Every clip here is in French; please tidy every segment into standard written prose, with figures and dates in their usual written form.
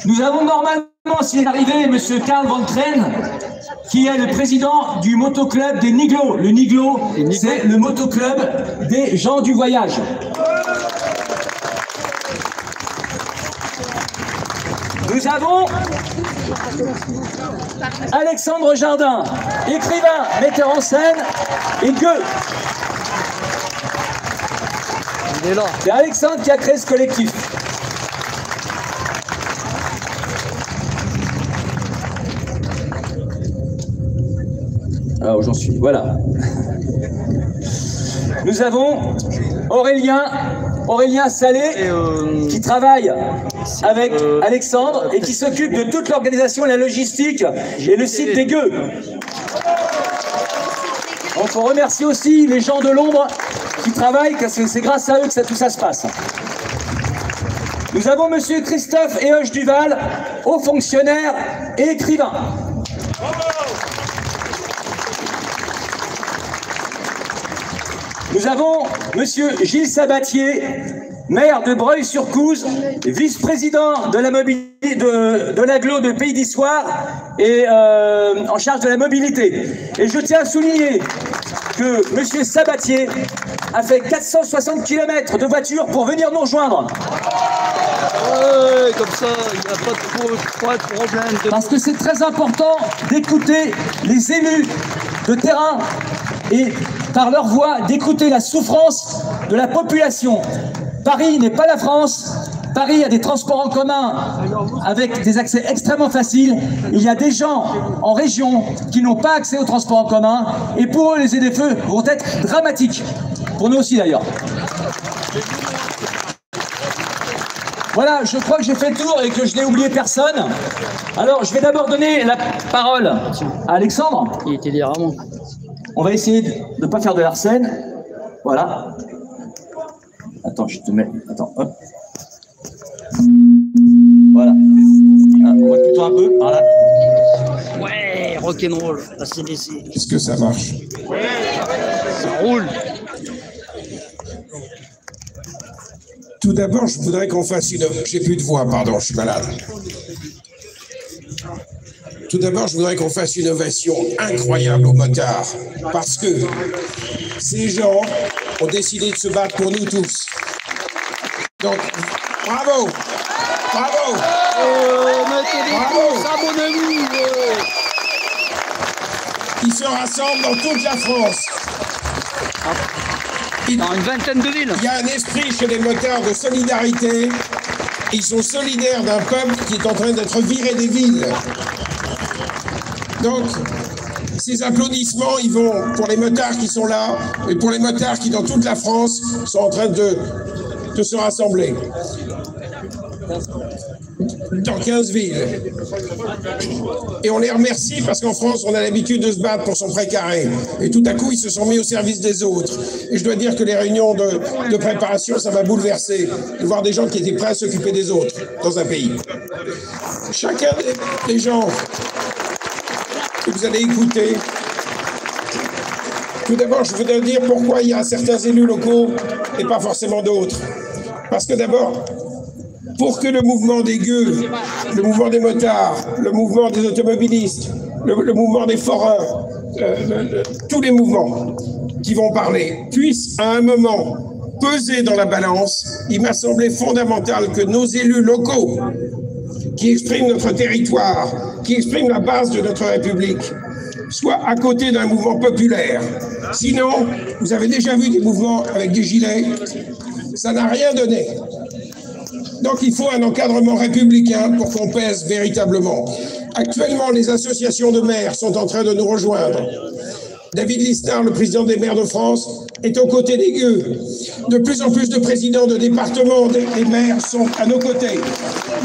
Nous avons normalement, s'il est arrivé, M. Karl Van Tren, qui est le président du motoclub des Niglo. Le Niglo, c'est le motoclub des gens du voyage. Nous avons Alexandre Jardin, écrivain, metteur en scène et Goethe. C'est Alexandre qui a créé ce collectif. Alors j'en suis, voilà. Nous avons Aurélien Salé, qui travaille avec Alexandre et qui s'occupe de toute l'organisation et la logistique et le site des gueux. Donc on remercie aussi les gens de l'ombre qui travaillent, parce que c'est grâce à eux que tout ça se passe. Nous avons monsieur Christophe Ehoche Duval, haut fonctionnaire et écrivain. Nous avons monsieur Gilles Sabatier, maire de Breuil-sur-Couze, vice-président de la mobilité de l'agglo de Pays d'Issoire et en charge de la mobilité. Et je tiens à souligner que monsieur Sabatier a fait 460 km de voiture pour venir nous rejoindre. Ouais, comme ça, il n'y a pas de problème. Parce que c'est très important d'écouter les élus de terrain et par leur voix d'écouter la souffrance de la population. Paris n'est pas la France. Paris a des transports en commun avec des accès extrêmement faciles. Il y a des gens en région qui n'ont pas accès aux transports en commun et pour eux les ZFE vont être dramatiques. Pour nous aussi d'ailleurs. Voilà, je crois que j'ai fait le tour et que je n'ai oublié personne. Alors je vais d'abord donner la parole à Alexandre. Il était dit Ramon. On va essayer de ne pas faire de l'arsène. Voilà. Attends, je te mets... Attends, hop. Voilà. On va plutôt un peu. Voilà. Ouais, rock'n'roll, la CDC. Est-ce que ça marche? Ouais, ça roule. Tout d'abord, je voudrais qu'on fasse une... J'ai plus de voix, pardon, je suis malade. Tout d'abord, je voudrais qu'on fasse une ovation incroyable aux motards. Parce que ces gens ont décidé de se battre pour nous tous. Donc, bravo! Bravo! Mettez des Bravo! ça, mon ami. Ils se rassemblent dans toute la France. Dans une vingtaine de villes. Il y a un esprit chez les motards de solidarité. Ils sont solidaires d'un peuple qui est en train d'être viré des villes. Donc, ces applaudissements, ils vont pour les motards qui sont là et pour les motards qui, dans toute la France, sont en train de se rassembler. Dans 15 villes. Et on les remercie parce qu'en France, on a l'habitude de se battre pour son précaré. Et tout à coup, ils se sont mis au service des autres. Et je dois dire que les réunions de préparation, ça m'a bouleversé de voir des gens qui étaient prêts à s'occuper des autres dans un pays. Chacun des gens que vous allez écouter. Tout d'abord, je voudrais dire pourquoi il y a certains élus locaux et pas forcément d'autres. Parce que d'abord, pour que le mouvement des gueux, le mouvement des motards, le mouvement des automobilistes, le mouvement des forains, tous les mouvements qui vont parler, puissent à un moment peser dans la balance, il m'a semblé fondamental que nos élus locaux, qui expriment notre territoire, qui expriment la base de notre République, soient à côté d'un mouvement populaire. Sinon, vous avez déjà vu des mouvements avec des gilets, ça n'a rien donné. Donc il faut un encadrement républicain pour qu'on pèse véritablement. Actuellement, les associations de maires sont en train de nous rejoindre. David Lisnard, le président des maires de France, est aux côtés des gueux. De plus en plus de présidents de départements des maires sont à nos côtés.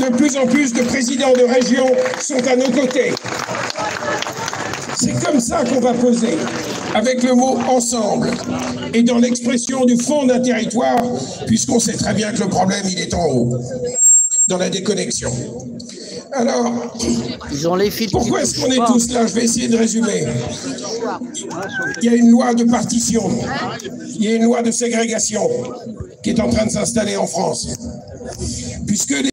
De plus en plus de présidents de régions sont à nos côtés. C'est comme ça qu'on va peser, avec le mot « ensemble » et dans l'expression du fond d'un territoire, puisqu'on sait très bien que le problème, il est en haut, dans la déconnexion. Alors, pourquoi est-ce qu'on est tous là? Je vais essayer de résumer. Il y a une loi de partition, il y a une loi de ségrégation qui est en train de s'installer en France. Puisque